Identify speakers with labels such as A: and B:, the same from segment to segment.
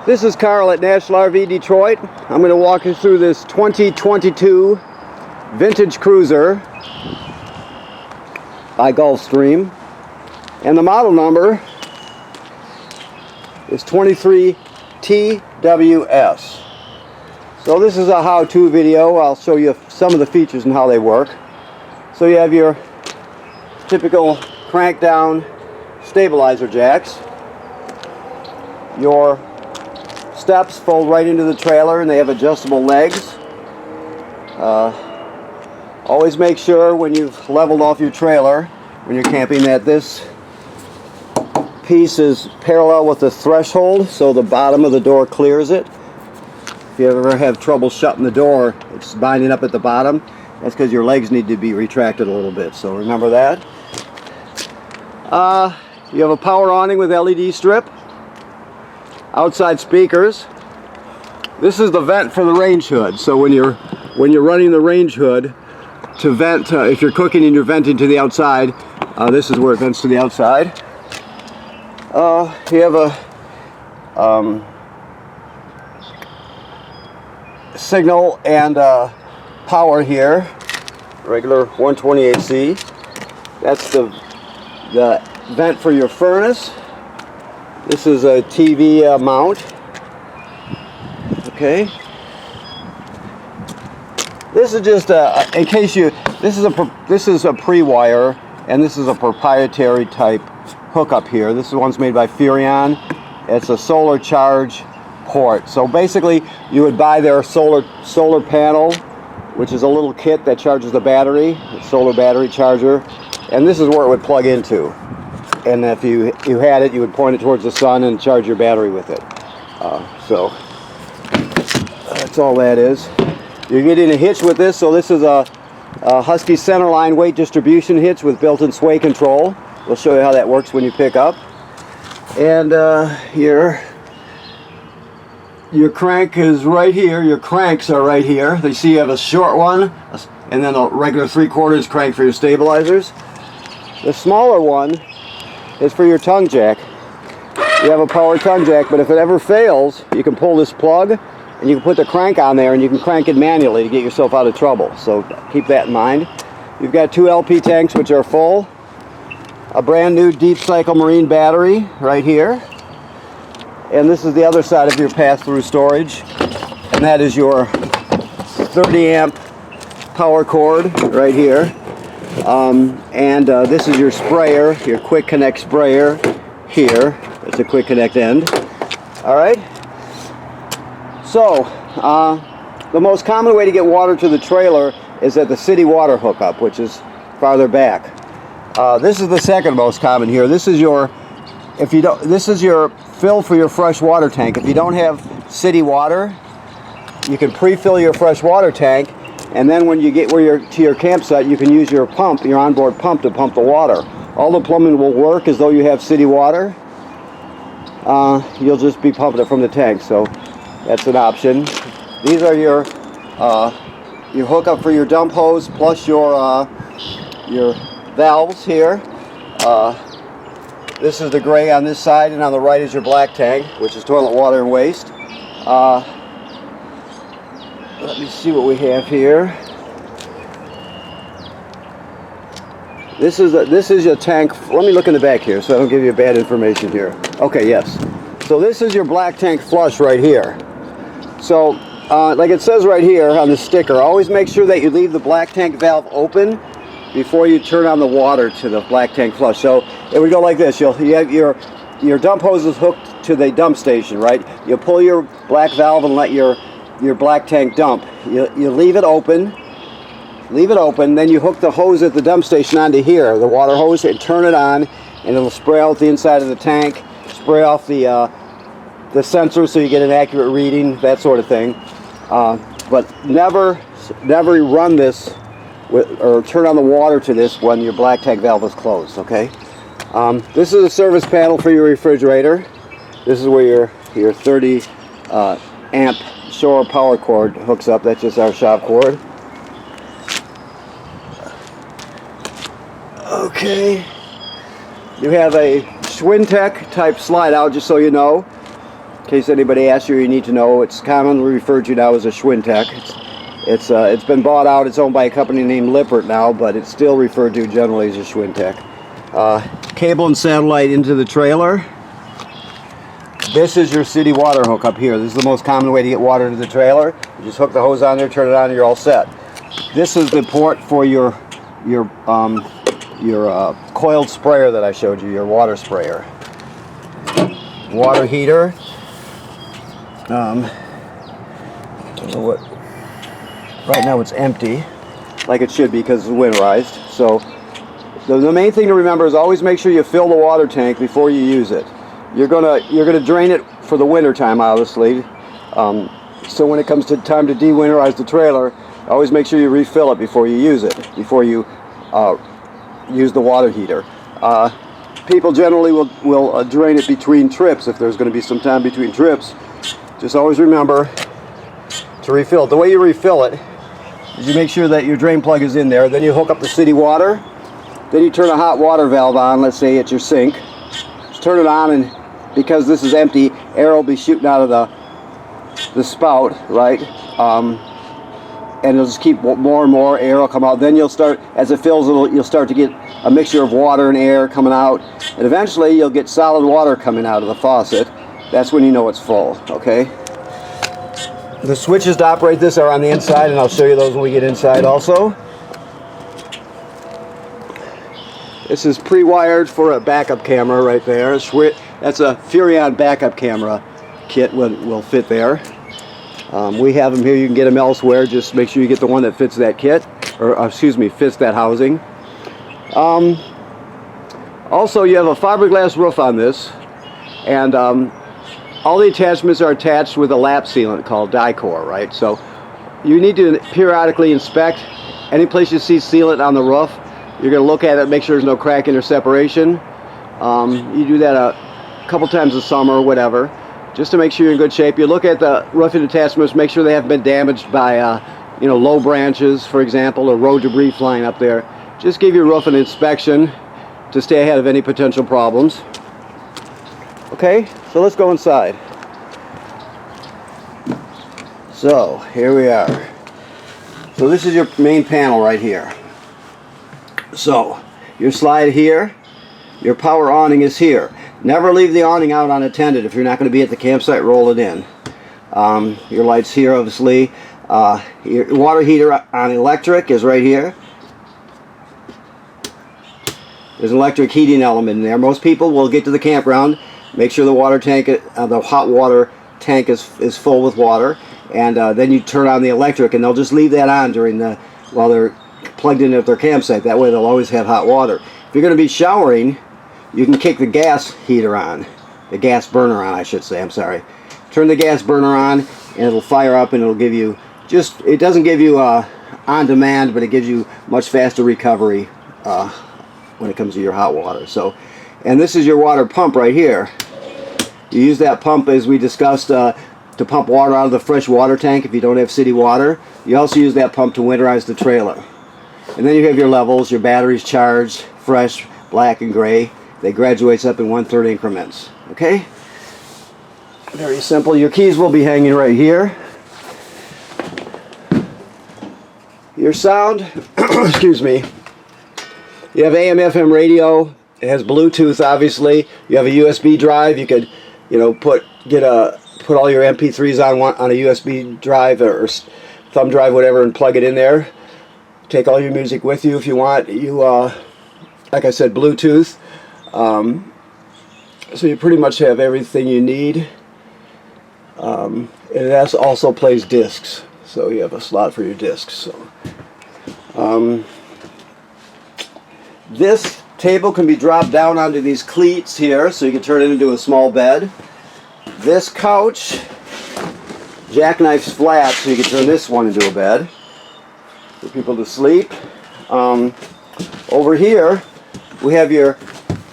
A: This is Carl at National RV Detroit. I'm going to walk you through this 2022 vintage cruiser by Gulfstream, and the model number is 23TWS. So this is a how-to video. I'll show you some of the features and how they work. So you have your typical crank down stabilizer jacks. Your steps fold right into the trailer and they have adjustable legs. Always make sure when you've leveled off your trailer, when you're camping, that this piece is parallel with the threshold so the bottom of the door clears it. If you ever have trouble shutting the door, it's binding up at the bottom. That's because your legs need to be retracted a little bit, so remember that. You have a power awning with LED strip. Outside speakers. This is the vent for the range hood. So when you're running the range hood to vent, if you're cooking and you're venting to the outside, this is where it vents to the outside. You have a signal and power here, regular 128C. That's the vent for your furnace. This is a TV mount. Okay. This is just in case you. This is a pre-wire, and this is a proprietary type hookup here. This one's made by Furrion. It's a solar charge port. So basically, you would buy their solar panel, which is a little kit that charges the battery, a solar battery charger, and this is where it would plug into. And if you had it, you would point it towards the sun and charge your battery with it. So that's all that is. You're getting a hitch with this. So this is a Husky centerline weight distribution hitch with built-in sway control. We'll show you how that works when you pick up. And your crank is right here. Your cranks are right here. You see you have a short one and then a regular 3/4 crank for your stabilizers. The smaller one is for your tongue jack. You have a power tongue jack, but if it ever fails, you can pull this plug and you can put the crank on there and you can crank it manually to get yourself out of trouble. So keep that in mind. You've got 2 LP tanks which are full, a brand new deep cycle marine battery right here, and this is the other side of your pass-through storage, and that is your 30 amp power cord right here. This is your sprayer, your quick connect sprayer here. It's a quick connect end. Alright, so the most common way to get water to the trailer is at the city water hookup, which is farther back. This is the second most common here. This is your fill for your fresh water tank. If you don't have city water, you can pre-fill your fresh water tank, and then when you get to your campsite, you can use your pump, your onboard pump, to pump the water. All the plumbing will work as though you have city water. You'll just be pumping it from the tank, so that's an option. These are your hookup for your dump hose plus your valves here. This is the gray on this side, and on the right is your black tank, which is toilet water and waste. Let me see what we have here. This is your tank. Let me look in the back here so I don't give you bad information here. Okay, yes. So this is your black tank flush right here. So like it says right here on the sticker, always make sure that you leave the black tank valve open before you turn on the water to the black tank flush. So it would go like this. You have your dump hose is hooked to the dump station, right? You pull your black valve and let your black tank dump. You leave it open, then you hook the hose at the dump station onto here, the water hose, and turn it on, and it'll spray out the inside of the tank, spray off the sensor so you get an accurate reading, that sort of thing. But never run this or turn on the water to this when your black tank valve is closed, okay? This is a service panel for your refrigerator. This is where your 30 amp Shore power cord hooks up. That's just our shop cord. Okay. You have a Schwintech type slide out, just so you know. In case anybody asks you, you need to know, it's commonly referred to now as a Schwintek. It's been bought out. It's owned by a company named Lippert now, but it's still referred to generally as a Schwintek. Cable and satellite into the trailer. This is your city water hook up here. This is the most common way to get water to the trailer. You just hook the hose on there, turn it on, and you're all set. This is the port for your coiled sprayer that I showed you, your water sprayer. Water heater. I don't know what. Right now it's empty, like it should be because it's winterized. So the main thing to remember is always make sure you fill the water tank before you use it. You're gonna drain it for the winter time, obviously. So when it comes to time to de-winterize the trailer, always make sure you refill it before you use it, before you use the water heater. People generally will drain it between trips if there's going to be some time between trips. Just always remember to refill it. The way you refill it is you make sure that your drain plug is in there. Then you hook up the city water. Then you turn a hot water valve on, let's say at your sink. Just turn it on, and because this is empty, air will be shooting out of the spout, right? And it'll just keep more and more air will come out. Then you'll start, as it fills, you'll start to get a mixture of water and air coming out, and eventually you'll get solid water coming out of the faucet. That's when you know it's full, okay? The switches to operate this are on the inside, and I'll show you those when we get inside also. This is pre-wired for a backup camera right there. That's a Furrion backup camera kit will fit there. We have them here. You can get them elsewhere. Just make sure you get the one that fits that kit, or excuse me, fits that housing. Also, you have a fiberglass roof on this, and all the attachments are attached with a lap sealant called Dicor, right? So you need to periodically inspect any place you see sealant on the roof. You're going to look at it, make sure there's no cracking or separation. You do that a couple times a summer or whatever, just to make sure you're in good shape. You look at the roofing attachments, make sure they haven't been damaged by low branches, for example, or road debris flying up there. Just give your roof an inspection to stay ahead of any potential problems. Okay, so let's go inside. So here we are. So this is your main panel right here. So your slide here, your power awning is here. Never leave the awning out unattended. If you're not going to be at the campsite, roll it in. Your lights here, obviously. Your water heater on electric is right here. There's an electric heating element in there. Most people will get to the campground, make sure the water tank, the hot water tank is full with water, and then you turn on the electric, and they'll just leave that on while they're plugged in at their campsite. That way they'll always have hot water. If you're going to be showering, you can kick the gas heater on, the gas burner on, I should say. I'm sorry. Turn the gas burner on, and it'll fire up, and it'll give you it doesn't give you on demand, but it gives you much faster recovery when it comes to your hot water. So, and this is your water pump right here. You use that pump, as we discussed, to pump water out of the fresh water tank if you don't have city water. You also use that pump to winterize the trailer. And then you have your levels, your batteries charged, fresh, black, and gray. They graduates up in 1/3 increments. Okay? Very simple. Your keys will be hanging right here. Your sound, excuse me. You have AM/FM radio. It has Bluetooth, obviously. You have a USB drive. You could, put all your MP3s on a USB drive or thumb drive, whatever, and plug it in there. Take all your music with you if you want. Like I said, Bluetooth. So you pretty much have everything you need. And it also plays discs, so you have a slot for your discs. So, this table can be dropped down onto these cleats here, so you can turn it into a small bed. This couch jackknifes flat, so you can turn this one into a bed for people to sleep. Over here, we have your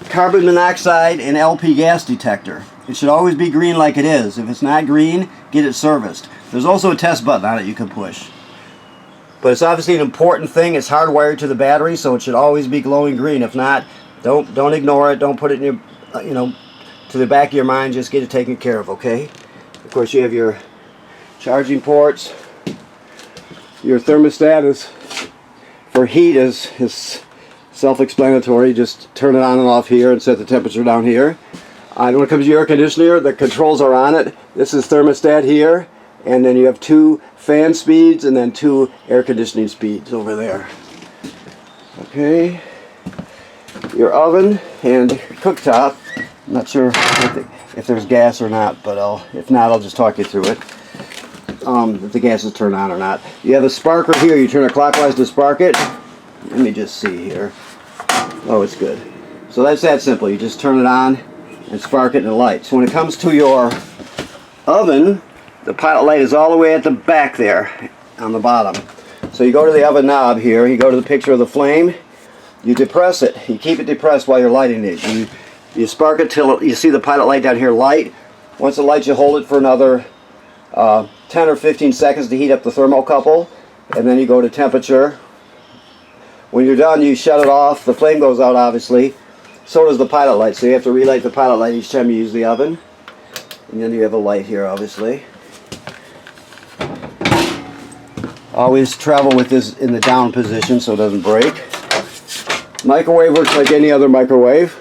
A: carbon monoxide and LP gas detector. It should always be green like it is. If it's not green, get it serviced. There's also a test button on it you can push. But it's obviously an important thing. It's hardwired to the battery, so it should always be glowing green. If not, don't ignore it. Don't put it in your, to the back of your mind, just get it taken care of, okay? Of course, you have your charging ports. Your thermostat is for heat is self-explanatory. Just turn it on and off here and set the temperature down here. And when it comes to your air conditioner, the controls are on it. This is thermostat here, and then you have 2 fan speeds and then 2 air conditioning speeds over there. Okay, your oven and cooktop. I'm not sure if there's gas or not, but if not, I'll just talk you through it. If the gas is turned on or not. You have a sparker here. You turn it clockwise to spark it. Let me just see here. Oh, it's good. So that's that simple. You just turn it on and spark it and it lights. When it comes to your oven, the pilot light is all the way at the back there on the bottom. So you go to the oven knob here, you go to the picture of the flame, you depress it. You keep it depressed while you're lighting it. You spark it till you see the pilot light down here light. Once it lights, you hold it for another 10 or 15 seconds to heat up the thermocouple, and then you go to temperature. When you're done, you shut it off. The flame goes out, obviously. So does the pilot light, so you have to relight the pilot light each time you use the oven. And then you have a light here, obviously. Always travel with this in the down position so it doesn't break. Microwave works like any other microwave.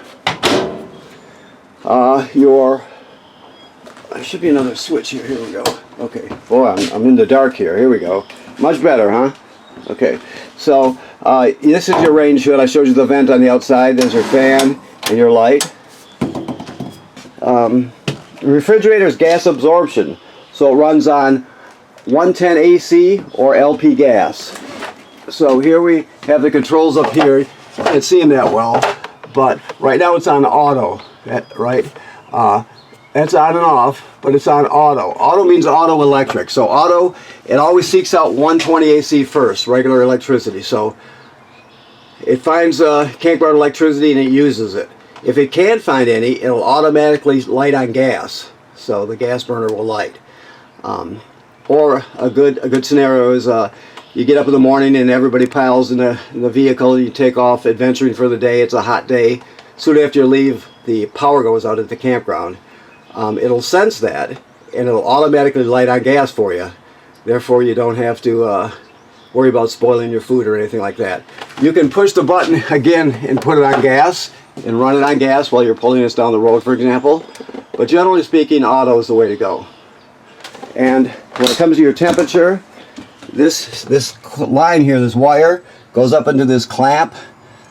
A: There should be another switch here. Here we go. Okay. Boy, I'm in the dark here. Here we go. Much better, huh? Okay. So this is your range hood. I showed you the vent on the outside. There's your fan and your light. The refrigerator is gas absorption, so it runs on 110 AC or LP gas. So here we have the controls up here. I can't see them that well, but right now it's on auto. Right? That's on and off, but it's on auto. Auto means auto electric. So auto, it always seeks out 120 AC first, regular electricity. So it finds campground electricity and it uses it. If it can't find any, it'll automatically light on gas. So the gas burner will light. Or a good scenario is you get up in the morning and everybody piles in the vehicle. You take off adventuring for the day. It's a hot day. Soon after you leave, the power goes out at the campground. It'll sense that and it'll automatically light on gas for you. Therefore, you don't have to worry about spoiling your food or anything like that. You can push the button again and put it on gas and run it on gas while you're pulling this down the road, for example. But generally speaking, auto is the way to go. And when it comes to your temperature, this line here, this wire, goes up into this clamp,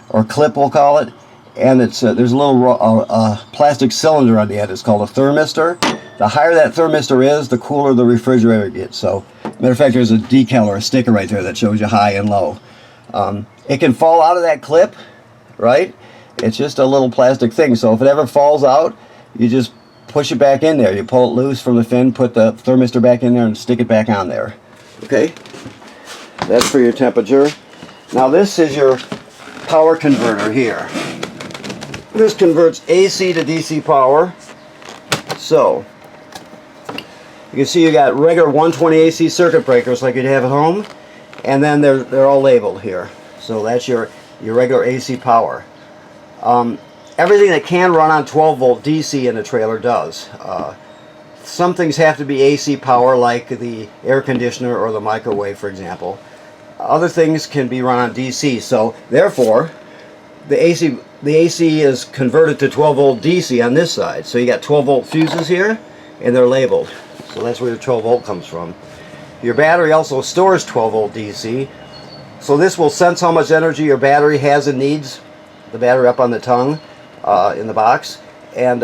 A: or clip we'll call it, and it's there's a little plastic cylinder on the end. It's called a thermistor. The higher that thermistor is, the cooler the refrigerator gets. So, matter of fact, there's a decal or a sticker right there that shows you high and low. It can fall out of that clip, right? It's just a little plastic thing. So if it ever falls out, you just push it back in there. You pull it loose from the fin, put the thermistor back in there, and stick it back on there. Okay? That's for your temperature. Now this is your power converter here. This converts AC to DC power. So, you can see you got regular 120 AC circuit breakers like you'd have at home, and then they're all labeled here. So that's your regular AC power. Everything that can run on 12 volt DC in a trailer does. Some things have to be AC power, like the air conditioner or the microwave, for example. Other things can be run on DC. So therefore, the AC is converted to 12 volt DC on this side. So you got 12 volt fuses here, and they're labeled. So that's where the 12 volt comes from. Your battery also stores 12 volt DC. So this will sense how much energy your battery has and needs. The battery up on the tongue in the box, and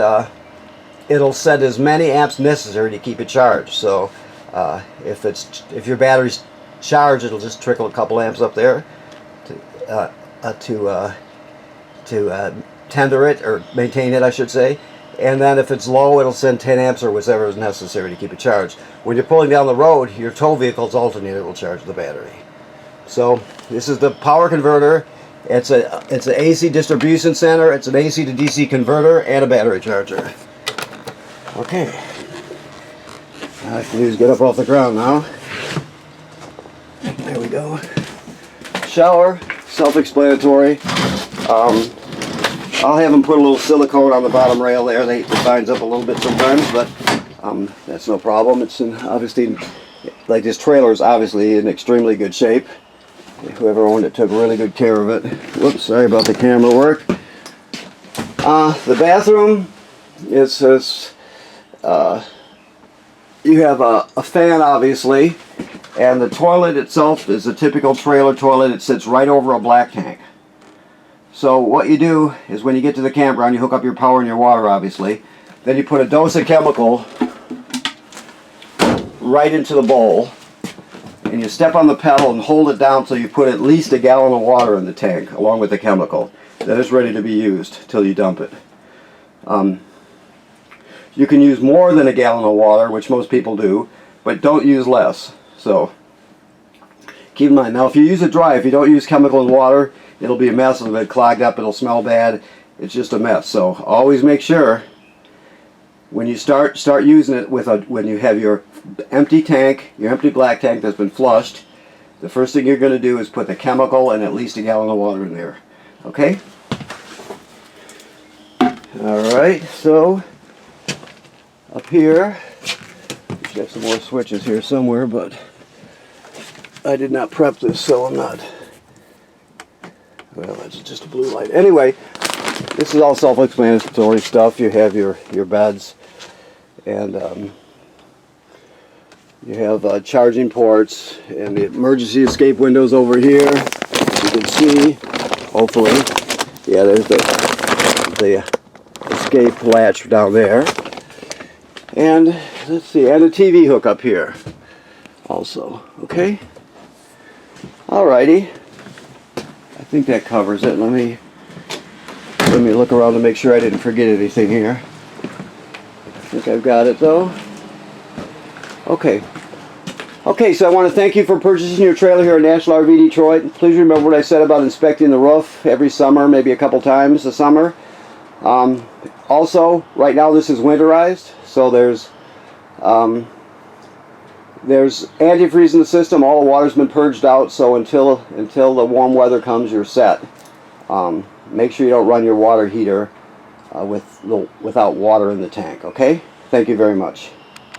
A: it'll set as many amps necessary to keep it charged. So if your battery's charged, it'll just trickle a couple amps up there to tender it, or maintain it, I should say. And then if it's low, it'll send 10 amps or whatever is necessary to keep it charged. When you're pulling down the road, your tow vehicle's alternator will charge the battery. So this is the power converter. It's an AC distribution center, it's an AC to DC converter, and a battery charger. Okay. All I can do is get up off the ground now. There we go. Shower, self-explanatory. I'll have them put a little silicone on the bottom rail there. It binds up a little bit sometimes, but that's no problem. It's obviously, like this trailer is obviously in extremely good shape. Whoever owned it took really good care of it. Whoops, sorry about the camera work. The bathroom is you have a fan obviously, and the toilet itself is a typical trailer toilet. It sits right over a black tank. So what you do is when you get to the campground, you hook up your power and your water obviously. Then you put a dose of chemical right into the bowl, and you step on the pedal and hold it down till you put at least a gallon of water in the tank along with the chemical. Then it's ready to be used till you dump it. You can use more than a gallon of water, which most people do, but don't use less. So keep in mind. Now if you use it dry, if you don't use chemical and water, it'll be a mess. It'll get clogged up, it'll smell bad. It's just a mess. So always make sure when you start using it when you have your empty tank, your empty black tank that's been flushed, the first thing you're going to do is put the chemical and at least a gallon of water in there. Okay? Alright, so up here, we should have some more switches here somewhere, but I did not prep this, so I'm not. Well, that's just a blue light. Anyway, this is all self-explanatory stuff. You have your beds, and you have charging ports, and the emergency escape windows over here. As you can see, hopefully, yeah, there's the escape latch down there. And let's see, and a TV hook up here also. Okay. Alrighty. I think that covers it. Let me look around to make sure I didn't forget anything here. I think I've got it though. Okay. Okay, so I want to thank you for purchasing your trailer here at National RV Detroit. Please remember what I said about inspecting the roof every summer, maybe a couple times a summer. Also, right now this is winterized, so there's antifreeze in the system. All the water's been purged out, so until the warm weather comes, you're set. Make sure you don't run your water heater without water in the tank, okay? Thank you very much.